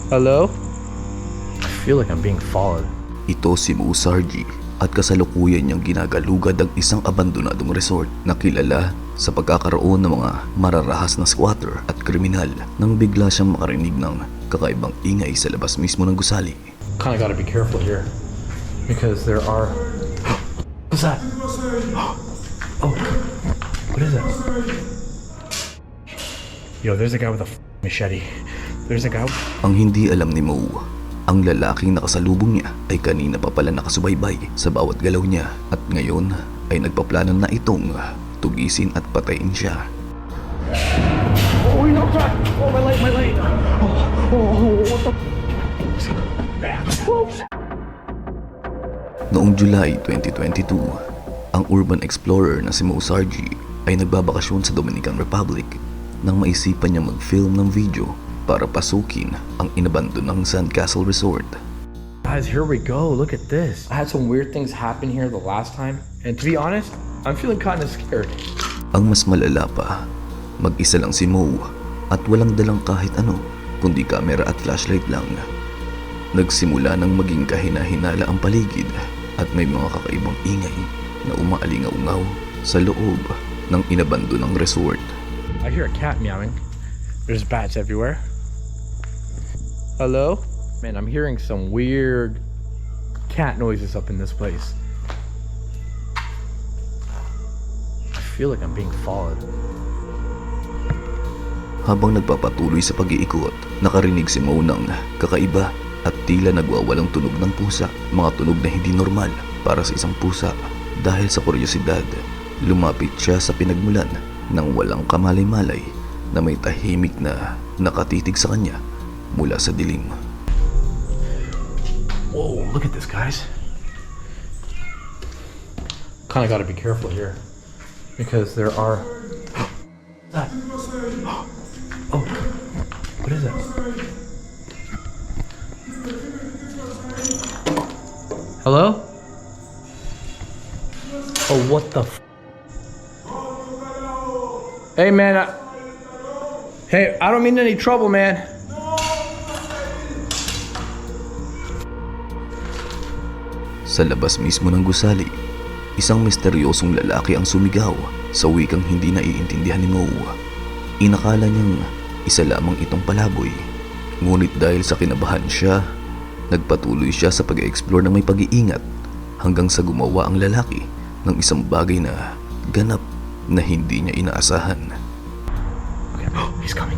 Hello? I feel like I'm being followed. Ito si Mo Sargi at kasalukuyan niyang ginagalugad ang isang abandonadong resort na kilala sa pagkakaroon ng mga mararahas na squatter at kriminal nang bigla siyang makarinig ng kakaibang ingay sa labas mismo ng gusali. Kinda gotta be careful here because there are... What's that? Oh, what is that? Yo, there's a guy with a machete. There's a guy... Ang hindi alam ni Mo, ang lalaking nakasalubong niya ay kanina pa pala nakasubaybay sa bawat galaw niya at ngayon ay nagpaplano na itong tugisin at patayin siya. Oh, no, God! Oh, my light! What the... Noong July 2022, ang urban explorer na si Mo Sargi ay nagbabakasyon sa Dominican Republic nang maisipan niya mag-film ng video para pasukin ang inabandonang Sandcastle Resort. Guys, here we go. Look at this. I had some weird things happen here the last time, and to be honest, I'm feeling kind of scared. Ang mas malala pa, mag-isa lang si Mo at walang dalang kahit ano kundi kamera at flashlight lang. Nagsimula nang maging kahina-hinala ang paligid at may mga kakaibang ingay na umaalingaw-ngaw sa loob ng inabandonang resort. I hear a cat meowing. There's bats everywhere. Hello? Man, I'm hearing some weird cat noises up in this place. I feel like I'm being followed. Habang nagpapatuloy sa pag-iikot, nakarinig si Mo ng kakaiba at tila nagwawalang tunog ng pusa, mga tunog na hindi normal para sa isang pusa. Dahil sa kuryosidad, lumapit siya sa pinagmulan ng walang kamalay-malay na may tahimik na nakatitig sa kanya mula sa dilim. Whoa, look at this, guys. Kinda gotta be careful here because there are... That. Oh, what is that? Hello? Oh, what the Hey, man, Hey, I don't mean any trouble, man. Sa labas mismo ng gusali, isang misteryosong lalaki ang sumigaw sa wikang hindi naiintindihan ni Mo. Inakala niyang isa lamang itong palaboy, ngunit dahil sa kinabahan siya, nagpatuloy siya sa pag-explore ng may pag-iingat hanggang sa gumawa ang lalaki ng isang bagay na ganap na hindi niya inaasahan. Okay. Oh, he's coming.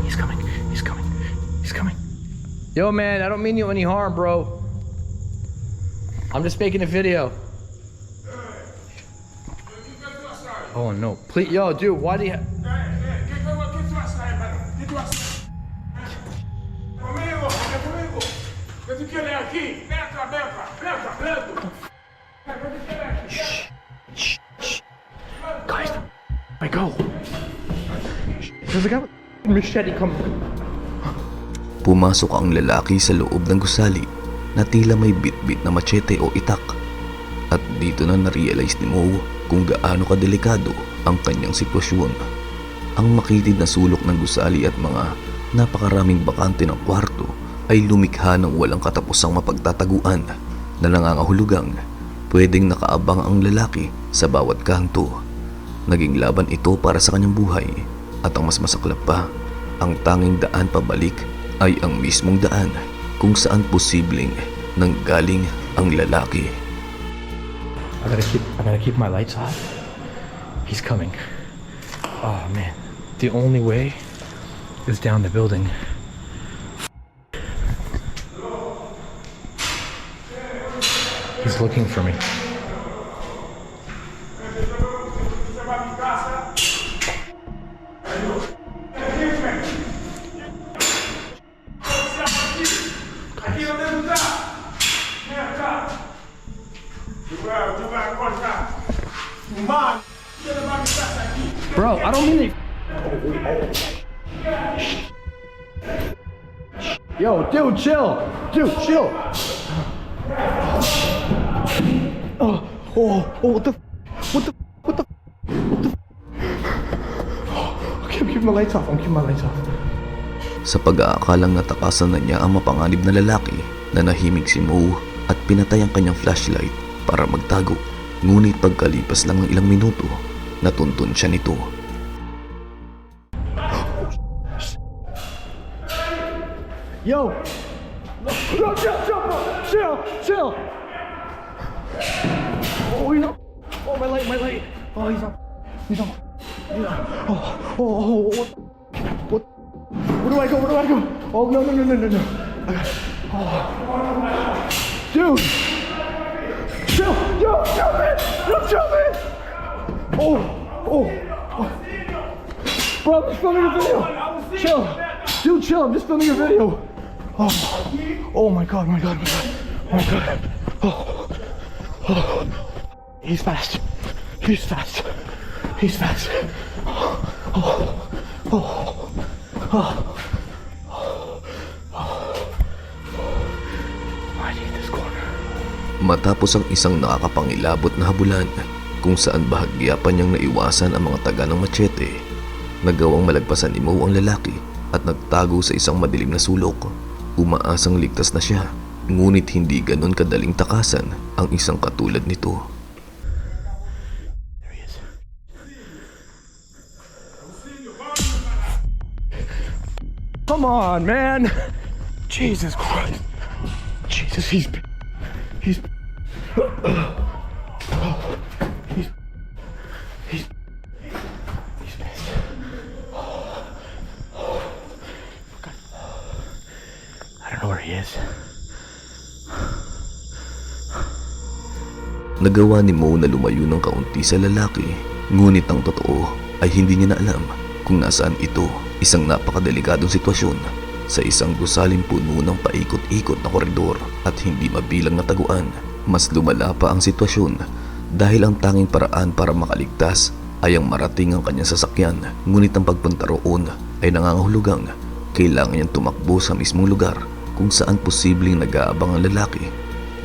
Yo, man, I don't mean you any harm, bro. I'm just making a video. Oh, no. Please, yo, dude, why do you... Guys, I go. There's a guy with a machete coming. Pumasok ang lalaki sa loob ng gusali na tila may bit-bit na machete o itak. At dito na na-realize ni Mo kung gaano kadelikado ang kanyang sitwasyon. Ang makitid na sulok ng gusali at mga napakaraming bakante ng kwarto ay lumikha ng walang katapusang mapagtataguan na nangangahulugang pwedeng nakaabang ang lalaki sa bawat kanto. Naging laban ito para sa kanyang buhay at ang mas masaklap pa, ang tanging daan pabalik ay ang mismong daan kung saan posibleng nanggaling ang lalaki. I gotta keep my lights off. He's coming. Oh man, the only way is down the building. He's looking for me. Bro, I don't mean it. Yo, dude, chill. Dude, chill. What the? Okay, I'm keeping my lights off. sa pag-aakalang natakasan na niya ang mapanganib na lalaki, nanahimik si Mo at pinatay ang kanyang flashlight para magtago. Ngunit pagkalipas lang ng ilang minuto, natuntun siya nito. Yo! Yo, chill! Oh, he's up. Oh, my light. Oh, he's up. Oh, what? Where do I go? Oh, no. Oh. Dude! Chill! Yo, chill, man! Oh. Bro, I'm just filming a video. Chill. Dude, chill, I'm just filming a video. Oh my god. Oh. He's fast. I need this corner. Matapos ang isang nakakapangilabot na habulan kung saan bahagya pa niyang naiwasan ang mga taga ng machete, nagawang malagpasan ni Mo ang lalaki at nagtago sa isang madilim na sulok. Umaasang ligtas na siya, ngunit hindi ganon kadaling takasan ang isang katulad nito. There he is. Come on, man! Jesus Christ! Jesus, he's pissed. God. I don't know where he is. Nagawa ni Mo na lumayo ng kaunti sa lalaki, ngunit ang totoo ay hindi niya na alam kung nasaan ito. Isang napakadelikadong sitwasyon sa isang gusaling puno ng paikot-ikot na koridor at hindi mabilang na taguan. Mas lumala pa ang sitwasyon dahil ang tanging paraan para makaligtas ay ang marating ang kanyang sasakyan, ngunit ang pagpunta roon ay nangangahulugang kailangan niyang tumakbo sa mismong lugar kung saan posibleng nag-aabang ang lalaki.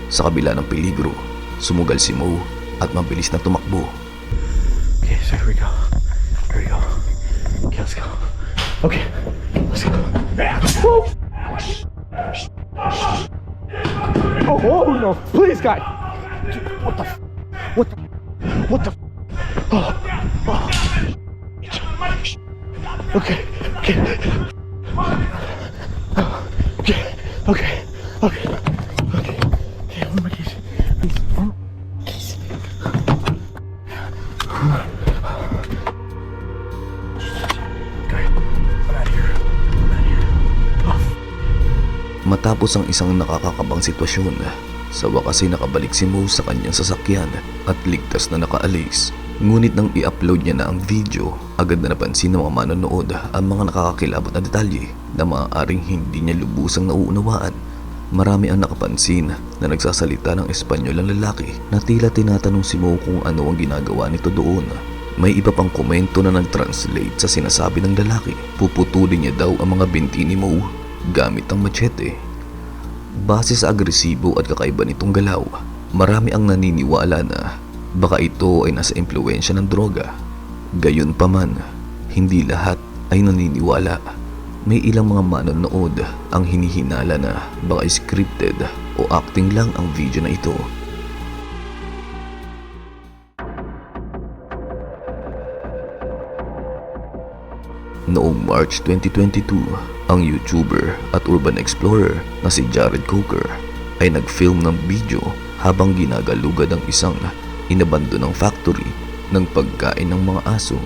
Sa kabila ng peligro, sumugal si Mo at mabilis na tumakbo. Okay, so here we go. Okay, let's go. Okay, let's go. Oh no! Please, guy. What the? Oh. Okay. Where are my keys? Please, where are my keys? Guy, I'm out of here. Matapos ang isang nakakakabang sitwasyon, sa wakas ay nakabalik si Mo sa kanyang sasakyan at ligtas na nakaalis. Ngunit nang i-upload niya na ang video, agad na napansin ng mga manonood ang mga nakakakilabot na detalye na maaaring hindi niya lubusang nauunawaan. Marami ang nakapansin na nagsasalita ng Espanyol ang lalaki na tila tinatanong si Mo kung ano ang ginagawa nito doon. May iba pang komento na nag-translate sa sinasabi ng lalaki. Puputulin niya daw ang mga binti ni Mo gamit ang machete. Base sa agresibo at kakaiba nitong galaw, marami ang naniniwala na baka ito ay nasa impluwensya ng droga. Gayunpaman, hindi lahat ay naniniwala. May ilang mga manonood ang hinihinala na baka scripted o acting lang ang video na ito. Noong March 2022, ang YouTuber at urban explorer na si Jared Coker ay nag-film ng video habang ginagalugad ang isang inabandonang factory ng pagkain ng mga aso.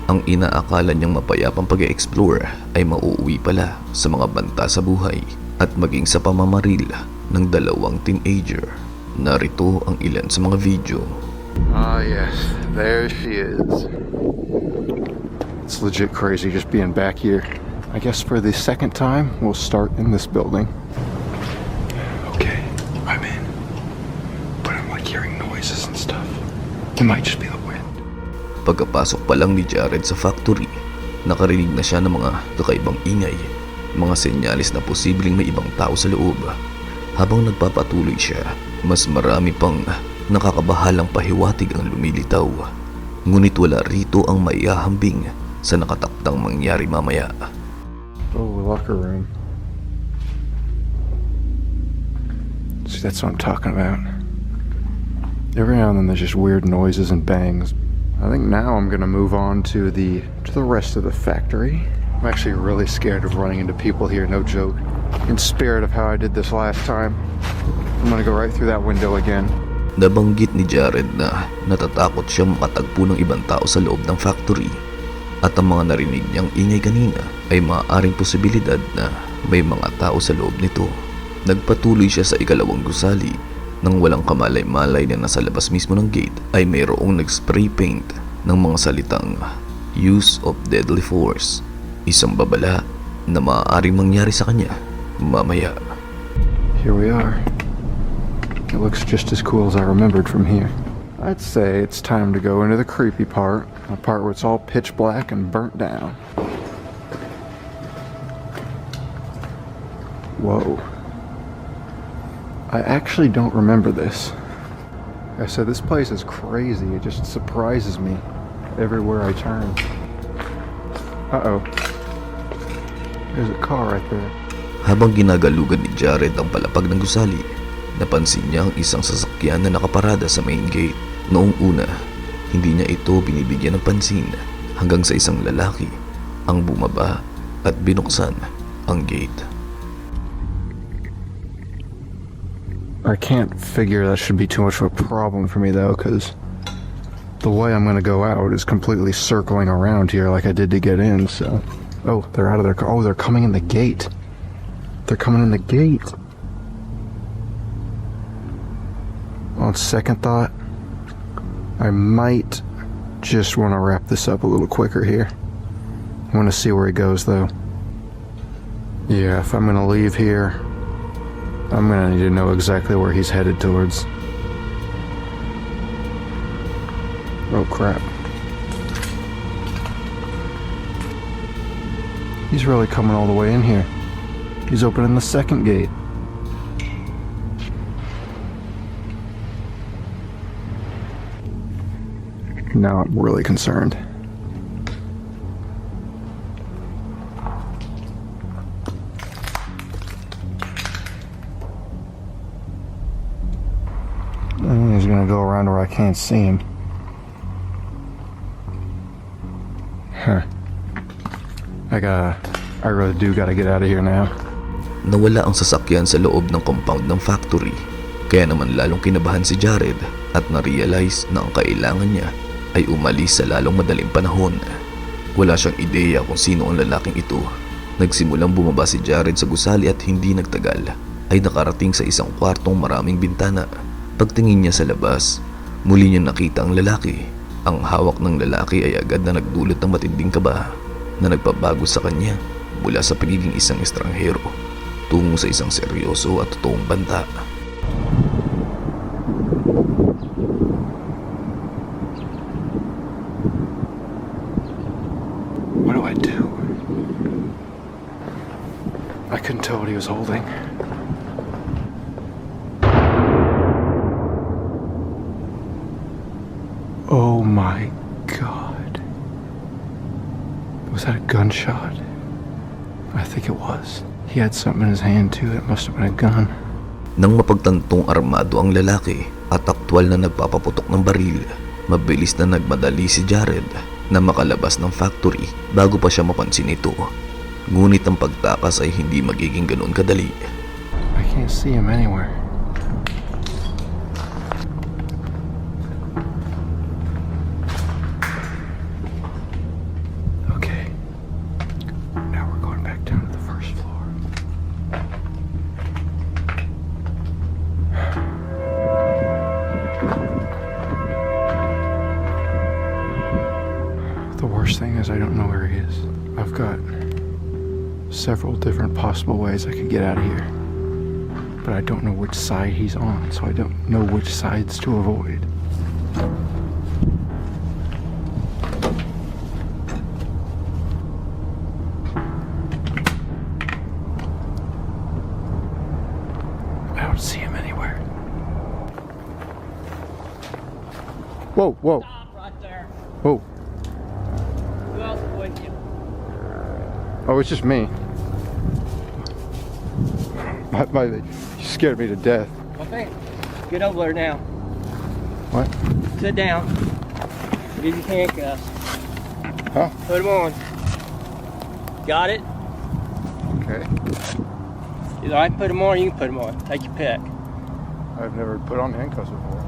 Ang inaakala niyang mapayapang pag-explore ay mauuwi pala sa mga banta sa buhay at maging sa pamamaril ng dalawang teenager. Narito ang ilan sa mga video. Ah, yes, there she is. It's legit crazy just being back here. I guess for the second time, we'll start in this building. Okay, I'm in. But I'm like hearing noises and stuff. It might just be the wind. Pagkapasok pa lang ni Jared sa factory, nakarinig na siya ng mga kakaibang ingay, mga senyalis na posibleng may ibang tao sa loob. Habang nagpapatuloy siya, mas marami pang nakakabahalang pahiwatig ang lumilitaw. Ngunit wala rito ang maihahambing sa nakatakdang mangyari mamaya. Oh, locker room. See, that's what I'm talking about. Every now and then there's just weird noises and bangs. I think now I'm gonna move on to the rest of the factory. I'm actually really scared of running into people here, no joke. In spirit of how I did this last time, I'm gonna go right through that window again. Nabanggit ni Jared na natatakot siya makatagpo ng ibang tao sa loob ng factory. At ang mga narinig niyang ingay kanina ay maaaring posibilidad na may mga tao sa loob nito. Nagpatuloy siya sa ikalawang gusali nang walang kamalay-malay na nasa labas mismo ng gate ay mayroong nag-spray paint ng mga salitang use of deadly force. Isang babala na maaaring mangyari sa kanya mamaya. Here we are. It looks just as cool as I remembered from here. I'd say it's time to go into the creepy part, a part where it's all pitch black and burnt down. Whoa. I actually don't remember this. Like I said, this place is crazy. It just surprises me everywhere I turn. Uh-oh. There's a car right there. Habang ginagalugan ni Jared ang palapag ng gusali, napansin niya ang isang sasakyan na nakaparada sa main gate. Noong una, hindi niya ito binibigyan ng pansin hanggang sa isang lalaki ang bumaba at binuksan ang gate. I can't figure that should be too much of a problem for me though, because the way I'm gonna go out is completely circling around here like I did to get in, so... Oh, they're out of their car. Oh, they're coming in the gate. They're coming in the gate. On second thought, I might just want to wrap this up a little quicker here. I want to see where he goes though. Yeah, if I'm gonna leave here, I'm gonna need to know exactly where he's headed towards. Oh crap. He's really coming all the way in here. He's opening the second gate. Now I'm really concerned. He's gonna go around where I can't see him. Huh. I really do gotta get out of here now. Nawala ang sasakyan sa loob ng compound ng factory. Kaya naman lalong kinabahan si Jared at na-realize na ang kailangan niya ay umalis sa lalong madaling panahon. Wala siyang ideya kung sino ang lalaking ito. Nagsimulang bumaba si Jared sa gusali at hindi nagtagal ay nakarating sa isang kwartong maraming bintana. Pagtingin niya sa labas, muli niya nakita ang lalaki. Ang hawak ng lalaki ay agad na nagdulot ng matinding kaba na nagpabago sa kanya mula sa pagiging isang estranghero tungo sa isang seryoso at totoong banta. What do I do? I couldn't tell what he was holding. Oh my God. Was that a gunshot? I think it was. He had something in his hand too. It must have been a gun. Nang mapagtantong armado ang lalaki at aktwal na nagpapaputok ng baril, mabilis na nagmadali si Jared na makalabas ng factory bago pa siya mapansin ito. Ngunit ang pagtakas ay hindi magiging ganoon kadali. I can't see him anywhere. Okay. Now we're going back down to the first floor. The worst thing is I don't know where he is. I've got several different possible ways I could get out of here, but I don't know which side he's on, so I don't know which sides to avoid. I don't see him anywhere. Whoa, whoa, Stop right there. whoa. Who else with you? Oh, it's just me. You scared me to death. Okay, get over there now. What? Sit down. Give your handcuffs. Huh? Put them on. Got it? Okay. I can put them on, you can put them on. Take your pick. I've never put on handcuffs before.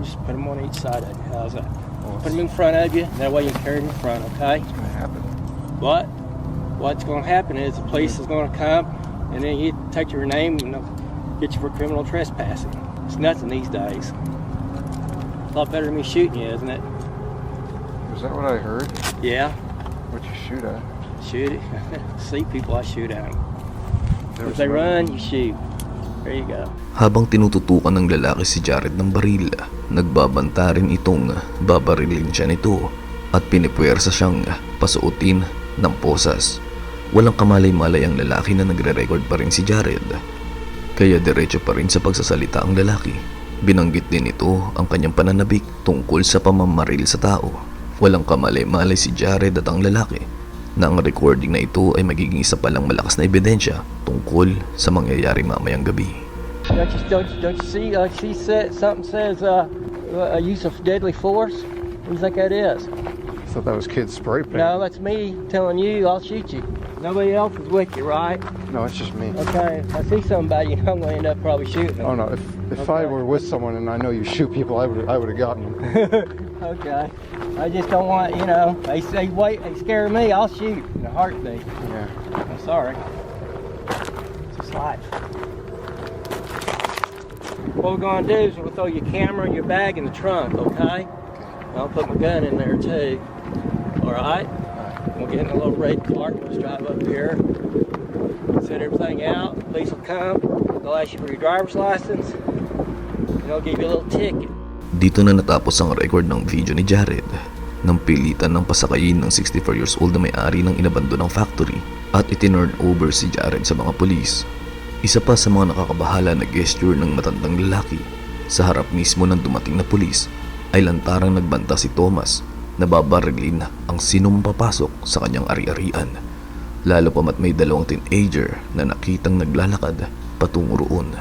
Just put them on each side of you. How's that? Well, Put them in front of you. That way you can carry them in front, okay? what's gonna happen? But what's going to happen is the police is going to come and then you take your name and they'll get you for criminal trespassing. It's nothing these days. A lot better than me shooting you, isn't it? Is that what I heard? Yeah, What'd you shoot at? shoot it. See people, I shoot at them. There If was they another- run, you shoot. There you go. Habang tinututukan ng lalaki si Jared ng baril, nagbabanta rin itong babarilin siya nito at pinipuwersa siyang pasuotin ng posas. Walang kamalay-malay ang lalaki na nagre-record pa rin si Jared. Kaya diretso pa rin sa pagsasalita ang lalaki. Binanggit din ito ang kanyang pananabik tungkol sa pamamaril sa tao. Walang kamalay-malay si Jared at ang lalaki na ang recording na ito ay magiging isa palang malakas na ebidensya tungkol sa mangyayari mamayang gabi. Don't you see? She said something says a use of deadly force. What do you think that is? I thought that was kids spray paint. No, that's me telling you I'll shoot you. Nobody else is with you, right? No, it's just me. Okay, if I see somebody, I'm gonna end up probably shooting them. Oh no, if I were with someone and I know you shoot people, I would have gotten them. Okay, I just don't want, they say wait, they scare me, I'll shoot in a heartbeat. Yeah. I'm sorry. It's just life. What we're gonna do is we'll throw your camera and your bag in the trunk, okay? I'll put my gun in there too. All right? We'll get in a little red car. Let's drive up here. Set everything out. Police will come. They'll ask you for your driver's license. And they'll give you a little ticket. Dito na natapos ang record ng video ni Jared nang pilitan ng pasakayin ng 64 years old na may-ari ng inabandonang factory at itinurn over si Jared sa mga pulis. Isa pa sa mga nakakabahala na gesture ng matandang lalaki sa harap mismo ng dumating na pulis ay lantarang nagbanta si Thomas na babarilin ang sinong papasok sa kanyang ari-arian. Lalo pa mat may dalawang teenager na nakitang naglalakad patungo roon.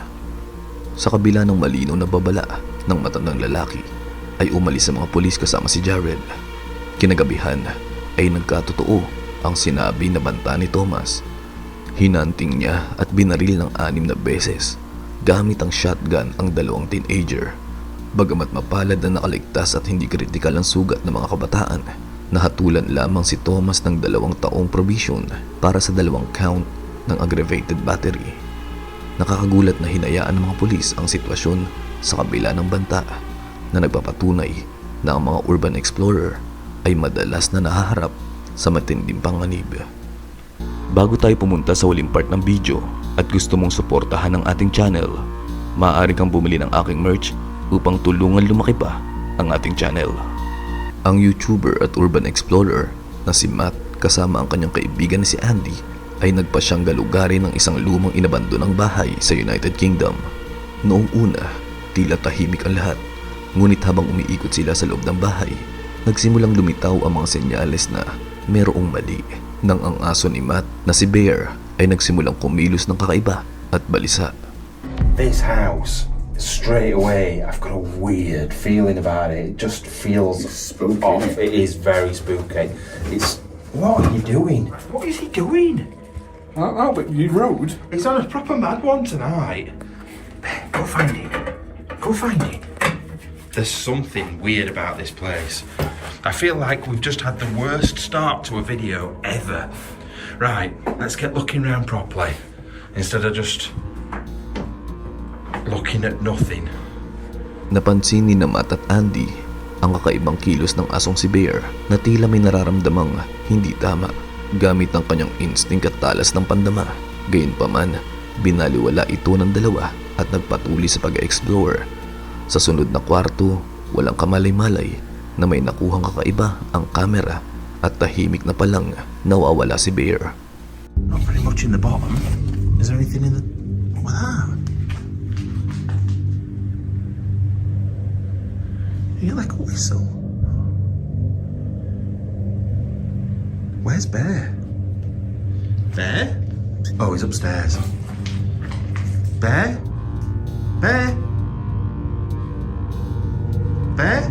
Sa kabila ng malinaw na babala ng matandang lalaki ay umalis ang mga pulis kasama si Jared. Kinagabihan ay nagkatotoo ang sinabi na banta ni Thomas. Hinanting niya at binaril ng 6 na beses gamit ang shotgun ang dalawang teenager. Bagamat mapalad na nakaligtas at hindi kritikal ang sugat ng mga kabataan, nahatulan lamang si Thomas ng 2 taong probation para sa 2 count ng aggravated battery. Nakakagulat na hinayaan ng mga pulis ang sitwasyon sa kabila ng banta na nagpapatunay na ang mga urban explorer ay madalas na nahaharap sa matinding panganib. Bago tayo pumunta sa huling part ng video at gusto mong suportahan ang ating channel, maaari kang bumili ng aking merch upang tulungan lumaki pa ang ating channel. Ang YouTuber at urban explorer na si Matt kasama ang kanyang kaibigan na si Andy ay nagpasyang galugarin ng isang lumang inabandonang bahay sa United Kingdom. Noong una, tila tahimik ang lahat, ngunit habang umiikot sila sa loob ng bahay, nagsimulang lumitaw ang mga senyales na merong mali. Nang ang aso ni Matt na si Bear ay nagsimulang kumilos ng kakaiba at balisa. This house, straight away, I've got a weird feeling about it. It just feels spooky. off. It is very spooky. It's... What are you doing? What is he doing? I don't know, but you're rude. He's on a proper mad one tonight. Go find him. Go find him. There's something weird about this place. I feel like we've just had the worst start to a video ever. Right, let's get looking around properly instead of just looking at nothing. Napansin ni Matt at Andy ang kakaibang kilos ng asong si Bear na tila may nararamdamang hindi tama gamit ang kanyang instinct at talas ng pandama. Gayunpaman, binaliwala ito ng dalawa at nagpatuloy sa pag-explore. Sa sunod na kwarto, walang kamalay-malay na may nakuhang kakaiba ang kamera at tahimik na palang nawawala si Bear. Not very much in the bottom. Is there anything in the... What was that? You hear like a whistle? Where's Bear? There? Oh, he's upstairs. Bear? Bear? Bear?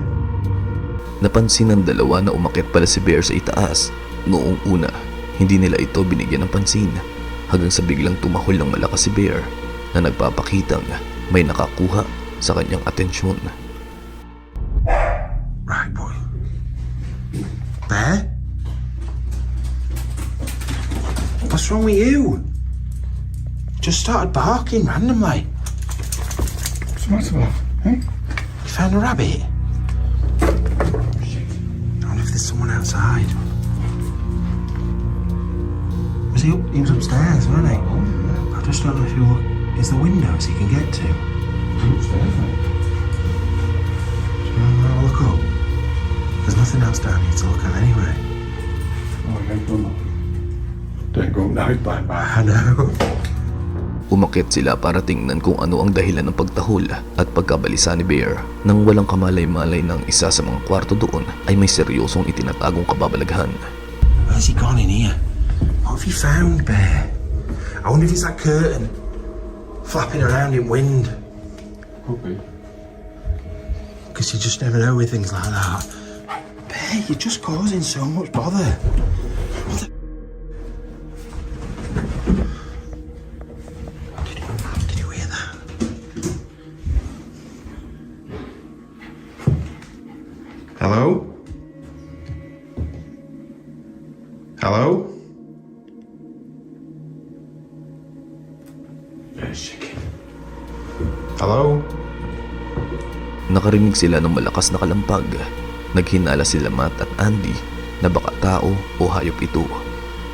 Napansin ng dalawa na umakyat pala si Bear sa itaas. Noong una, hindi nila ito binigyan ng pansin hanggang sa biglang tumahol ng malakas si Bear na nagpapakitang may nakakuha sa kanyang atensyon. Right, boy. Bear? What's wrong with you? Just started barking randomly. What's the matter, love? Hey? You found a rabbit? I wonder if there's someone outside. Was he up? He was upstairs, wasn't he? I just don't know if you'll look. Is the windows he can get to? Upstairs, mate. I'll look up. There's nothing else down here to look at anyway. Oh, yeah, go on. Don't go now, bye bye. I know. Umakyat sila para tingnan kung ano ang dahilan ng pagtahol at pagkabalisa ni Bear. Nang walang kamalay-malay ng isa sa mga kwarto doon ay may seryosong itinatagong kababalaghan. Where's he gone in here? What have you found, Bear? I wonder if it's that curtain flapping around in wind. Could be. Because you just never know with things like that. Bear, you're just causing so much bother. What the... Did you hear that? Hello? Hello? Hello? Nakarinig sila ng malakas na kalampag. Naghinala sila Matt at Andy na baka tao o hayop ito.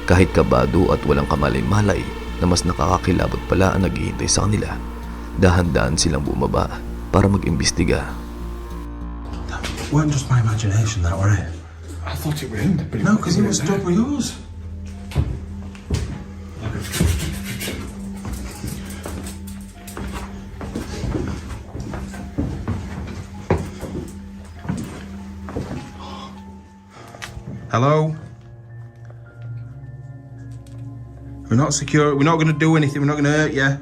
Kahit kabado at walang kamalay-malay na mas nakakakilabot pala ang naghihintay sa kanila, dahan-dahan silang bumaba para mag-imbestiga. That weren't just my imagination, that were it? I thought it was him. But No, because it was double yours. Hello? We're not secure. We're not going to do anything. We're not going to hurt you.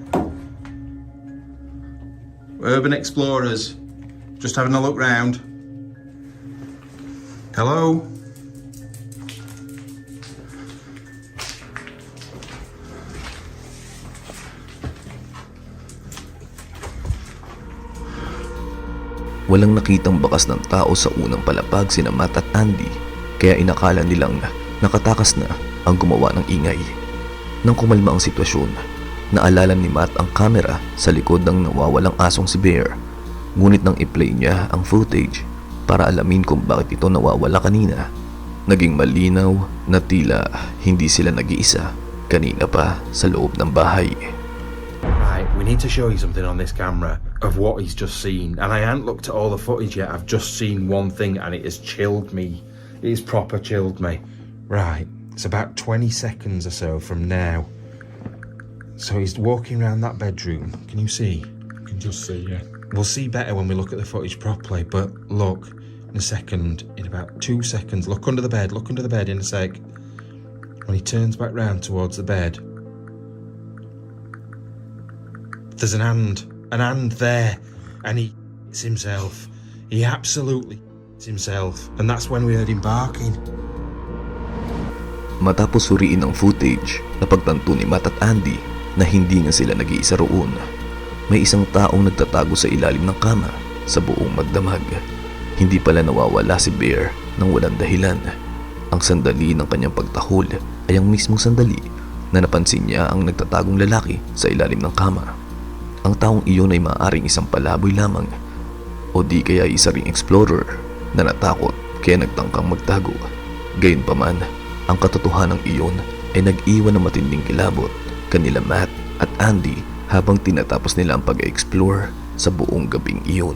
Urban Explorers. Just having a look round. Hello? Walang nakitang bakas ng tao sa unang palapag sina Matt at Andy, kaya inakala nilang nakatakas na ang gumawa ng ingay. Nang kumalma ang sitwasyon, naalala ni Matt ang kamera sa likod ng nawawalang asong si Bear. Ngunit nang i-play niya ang footage para alamin kung bakit ito nawawala kanina, naging malinaw na tila hindi sila nag-iisa kanina pa sa loob ng bahay. Right, we need to show you something on this camera of what he's just seen. And I haven't looked at all the footage yet. I've just seen one thing and it has chilled me. It has proper chilled me. Right, it's about 20 seconds or so from now. So he's walking around that bedroom. Can you see? I can just see, yeah. We'll see better when we look at the footage properly, but look, in a second, in about 2 seconds, look under the bed in a sec. When he turns back round towards the bed, there's an hand there, and he hits himself. He absolutely hits himself, and that's when we heard him barking. Matapos suriin ang footage, napagtanto ni Matt at Andy na hindi nga sila nag-iisa roon. May isang taong nagtatago sa ilalim ng kama sa buong magdamag. Hindi pala nawawala si Bear nang walang dahilan. Ang sandali ng kanyang pagtahol ay ang mismong sandali na napansin niya ang nagtatagong lalaki sa ilalim ng kama. Ang taong iyon ay maaaring isang palaboy lamang o di kaya isa ring explorer na natakot kaya nagtangkang magtago. Gayunpaman, ang katotohanan iyon ay nag-iwan ng matinding kilabot kanila Matt at Andy habang tinatapos nila ang pag-explore sa buong gabing iyon.